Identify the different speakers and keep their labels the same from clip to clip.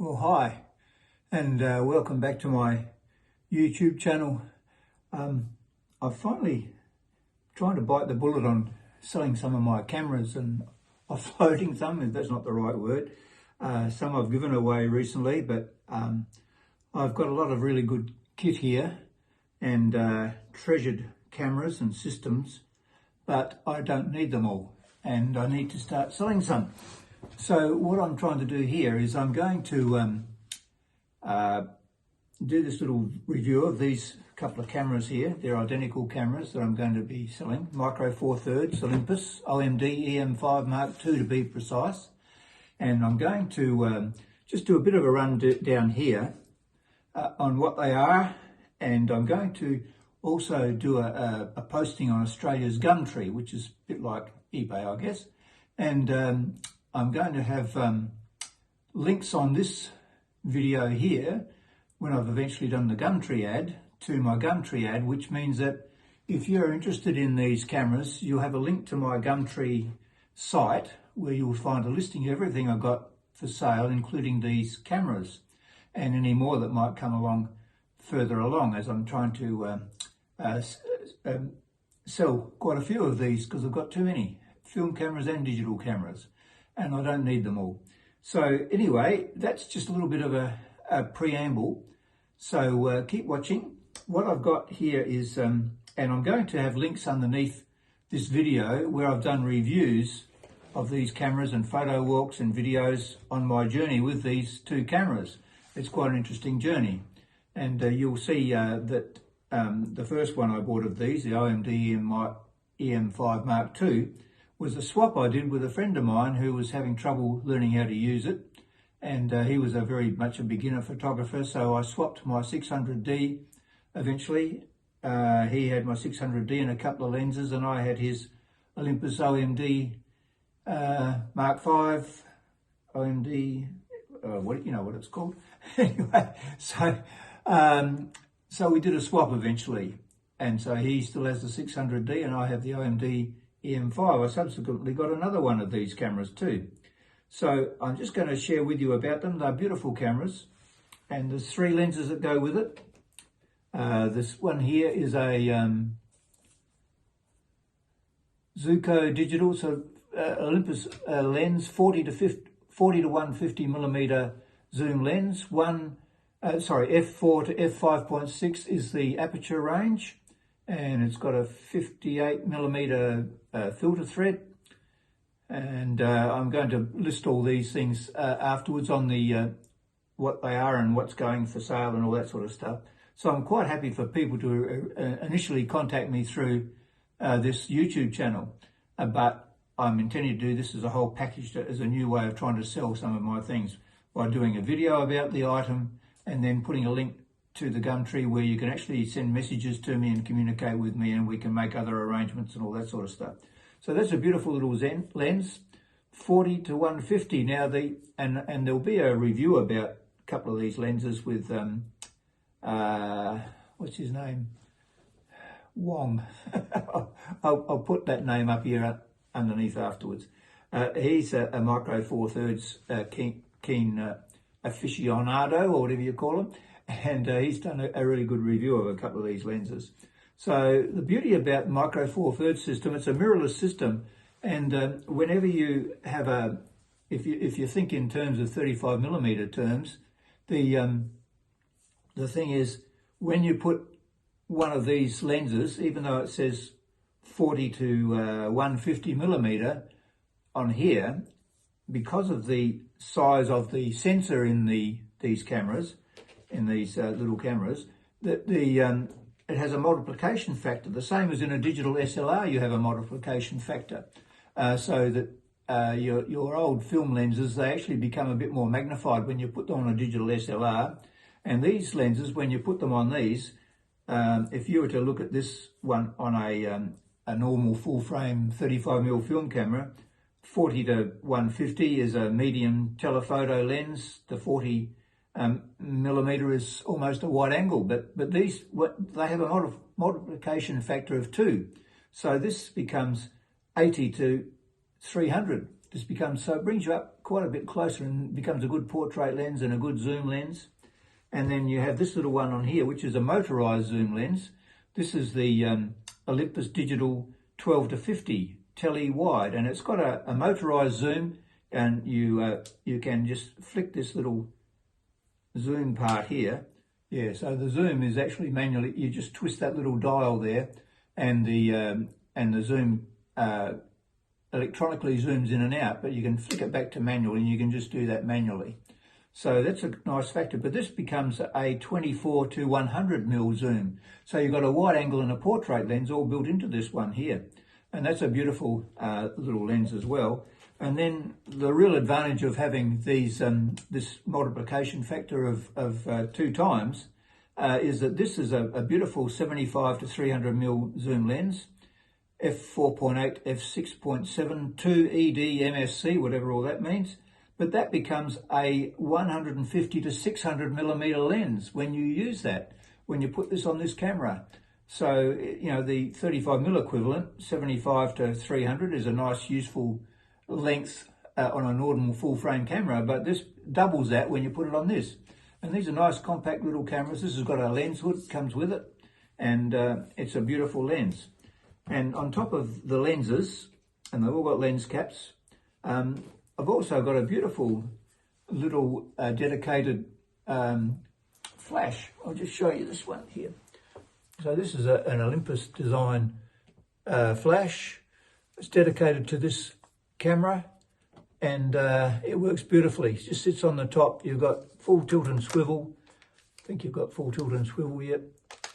Speaker 1: Well, hi, and welcome back to my YouTube channel. I'm finally trying to bite the bullet on selling some of my cameras and offloading some, if that's not the right word. Some I've given away recently, but I've got a lot of really good kit here and treasured cameras and systems, but I don't need them all, and I need to start selling some. So what I'm trying to do here is I'm going to do this little review of these couple of cameras here. They're identical cameras that I'm going to be selling. Micro Four Thirds, Olympus OMD EM5 Mark II to be precise. And I'm going to just do a bit of a run down here on what they are. And I'm going to also do a posting on Australia's Gumtree, which is a bit like eBay, I guess. And I'm going to have links on this video here when I've eventually done the Gumtree ad to my Gumtree ad, which means that if you're interested in these cameras, you'll have a link to my Gumtree site where you'll find a listing of everything I've got for sale, including these cameras and any more that might come along further along, as I'm trying to sell quite a few of these because I've got too many film cameras and digital cameras, and I don't need them all. So anyway, that's just a little bit of a preamble. So keep watching. What I've got here is, and I'm going to have links underneath this video where I've done reviews of these cameras and photo walks and videos on my journey with these two cameras. It's quite an interesting journey. And you'll see that the first one I bought of these, the OMD EM5 Mark II, was a swap I did with a friend of mine who was having trouble learning how to use it. And he was very much a beginner photographer, so I swapped my 600D eventually. He had my 600D and a couple of lenses, and I had his Olympus OMD Mark V, OMD, you know what it's called. Anyway, so we did a swap eventually. And so he still has the 600D and I have the OMD EM5. I subsequently got another one of these cameras too. So I'm just going to share with you about them. They're beautiful cameras, and there's three lenses that go with it. This one here is a Zuko Digital, so Olympus lens, 40 to 150 millimeter zoom lens. F4 to F5.6 is the aperture range, and it's got a 58 millimeter filter thread. And I'm going to list all these things afterwards on the what they are and what's going for sale and all that sort of stuff. So I'm quite happy for people to initially contact me through this YouTube channel, but I'm intending to do this as a whole package, as a new way of trying to sell some of my things by doing a video about the item and then putting a link to the Gumtree where you can actually send messages to me and communicate with me, and we can make other arrangements and all that sort of stuff. So that's a beautiful little lens, 40 to 150. Now and there'll be a review about a couple of these lenses with what's his name? Wong. I'll put that name up here underneath afterwards. He's a Micro Four Thirds keen aficionado, or whatever you call him, and he's done a really good review of a couple of these lenses. So the beauty about Micro Four Thirds system, it's a mirrorless system, and whenever you have if you think in terms of 35 millimeter terms, the thing is, when you put one of these lenses, even though it says 40 to 150 millimeter on here, because of the size of the sensor in these cameras, in these little cameras, it has a multiplication factor, the same as in a digital SLR. You have a multiplication factor, so that your old film lenses, they actually become a bit more magnified when you put them on a digital SLR. And these lenses, when you put them on these, if you were to look at this one on a normal full frame 35mm film camera, 40 to 150 is a medium telephoto lens. The 40 millimeter is almost a wide angle, but these, they have a multiplication factor of 2. So this becomes 80 to 300. This becomes, so it brings you up quite a bit closer and becomes a good portrait lens and a good zoom lens. And then you have this little one on here, which is a motorized zoom lens. This is the Olympus Digital 12 to 50 tele wide, and it's got a motorized zoom, and you can just flick this little zoom part here. Yeah, so the zoom is actually manually, you just twist that little dial there, and the zoom electronically zooms in and out, but you can flick it back to manual, and you can just do that manually. So that's a nice factor, but this becomes a 24 to 100mm zoom. So you've got a wide angle and a portrait lens all built into this one here. And that's a beautiful little lens as well. And then the real advantage of having these this multiplication factor of 2 times is that this is a beautiful 75 to 300mm zoom lens, F4-5.6 F6.7 2 ED MSC, whatever all that means. But that becomes a 150 to 600mm lens when you use that, when you put this on this camera. So, you know, the 35mm equivalent, 75 to 300, is a nice, useful length on a normal full-frame camera, but this doubles that when you put it on this. And these are nice, compact little cameras. This has got a lens hood, comes with it, and it's a beautiful lens. And on top of the lenses, and they've all got lens caps, I've also got a beautiful little dedicated flash. I'll just show you this one here. So this is an Olympus design flash. It's dedicated to this camera, and it works beautifully. It just sits on the top. You've got full tilt and swivel. I think you've got full tilt and swivel yet.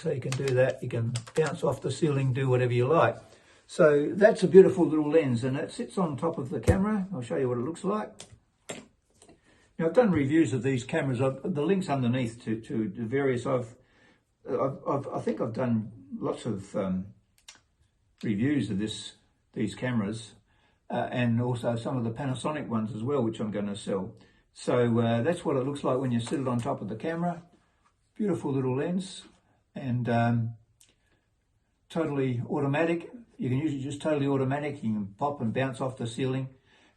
Speaker 1: So you can do that. You can bounce off the ceiling, do whatever you like. So that's a beautiful little lens, and it sits on top of the camera. I'll show you what it looks like. Now, I've done reviews of these cameras. The links underneath to the various. I think I've done lots of reviews of these cameras, and also some of the Panasonic ones as well, which I'm going to sell. So that's what it looks like when you sit it on top of the camera. Beautiful little lens, and totally automatic. You can use it just totally automatic. You can pop and bounce off the ceiling.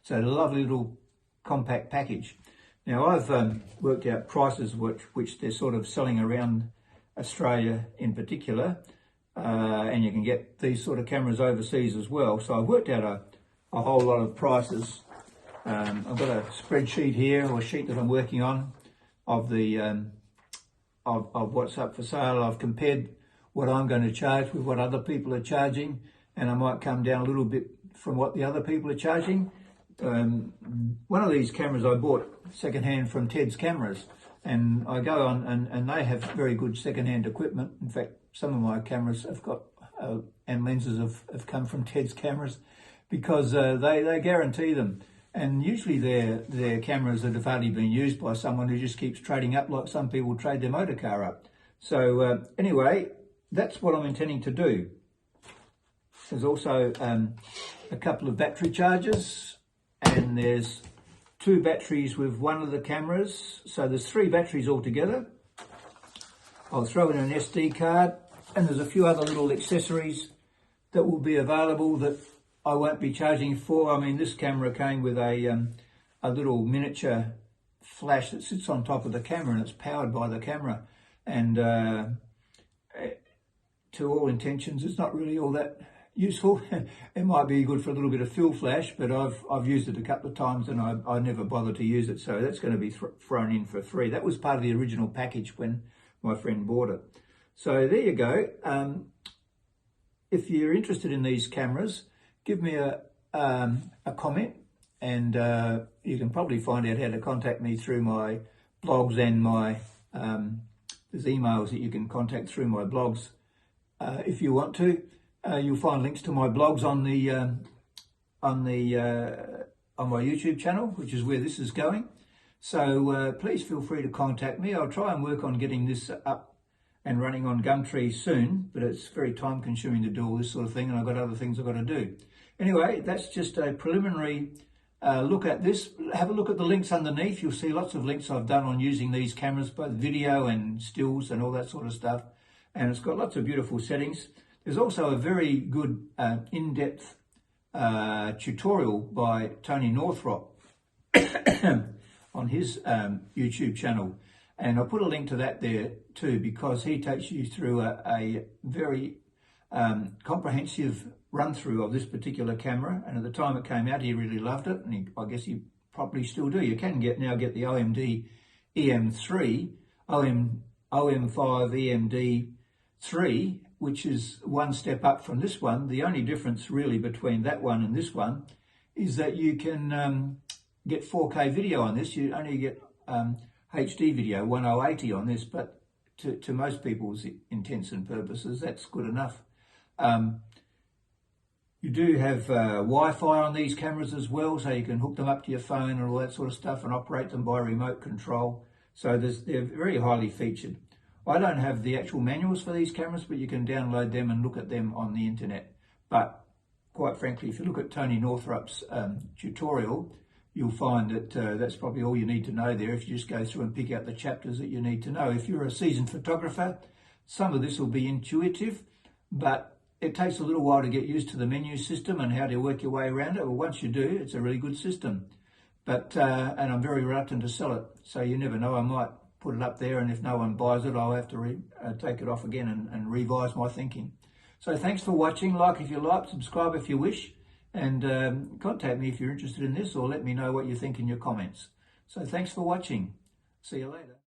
Speaker 1: So a lovely little compact package. Now, I've worked out prices which they're sort of selling around Australia in particular, and you can get these sort of cameras overseas as well. So I've worked out a whole lot of prices. I've got a spreadsheet here, or a sheet that I'm working on, of the of what's up for sale. I've compared what I'm going to charge with what other people are charging, and I might come down a little bit from what the other people are charging. One of these cameras I bought secondhand from Ted's Cameras, and I go on and they have very good secondhand equipment. In fact, some of my cameras have got and lenses have come from Ted's Cameras, because they guarantee them. And usually they're cameras that have hardly been used by someone who just keeps trading up like some people trade their motor car up. So anyway, that's what I'm intending to do. There's also a couple of battery chargers, and there's 2 batteries with one of the cameras. So there's 3 batteries altogether. I'll throw in an SD card, and there's a few other little accessories that will be available that I won't be charging for. I mean, this camera came with a little miniature flash that sits on top of the camera, and it's powered by the camera. And to all intentions, it's not really all that useful. It might be good for a little bit of fill flash, but I've used it a couple of times and I never bothered to use it. So that's going to be thrown in for free. That was part of the original package when my friend bought it. So there you go. If you're interested in these cameras, give me a comment, and you can probably find out how to contact me through my blogs and my there's emails that you can contact through my blogs if you want to. You'll find links to my blogs on my YouTube channel, which is where this is going. So please feel free to contact me. I'll try and work on getting this up and running on Gumtree soon, but it's very time consuming to do all this sort of thing, and I've got other things I've got to do. Anyway, that's just a preliminary look at this. Have a look at the links underneath. You'll see lots of links I've done on using these cameras, both video and stills and all that sort of stuff. And it's got lots of beautiful settings. There's also a very good in-depth tutorial by Tony Northrup on his YouTube channel. And I'll put a link to that there too, because he takes you through a very comprehensive run through of this particular camera. And at the time it came out, he really loved it, and I guess he probably still do. You can now get the OMD EM3, OMD EMD3, which is one step up from this one. The only difference really between that one and this one is that you can get 4K video on this. You only get HD video, 1080 on this, but to most people's intents and purposes, that's good enough. You do have Wi-Fi on these cameras as well, so you can hook them up to your phone and all that sort of stuff and operate them by remote control. So they're very highly featured. I don't have the actual manuals for these cameras, but you can download them and look at them on the internet. But quite frankly, if you look at Tony Northrup's tutorial, you'll find that that's probably all you need to know there if you just go through and pick out the chapters that you need to know. If you're a seasoned photographer, some of this will be intuitive, but it takes a little while to get used to the menu system and how to work your way around it. Well, once you do, it's a really good system. But and I'm very reluctant to sell it, so you never know, I might put it up there, and if no one buys it, I'll have to take it off again and revise my thinking. So thanks for watching. Like if you like, subscribe if you wish, and contact me if you're interested in this, or let me know what you think in your comments. So thanks for watching. See you later.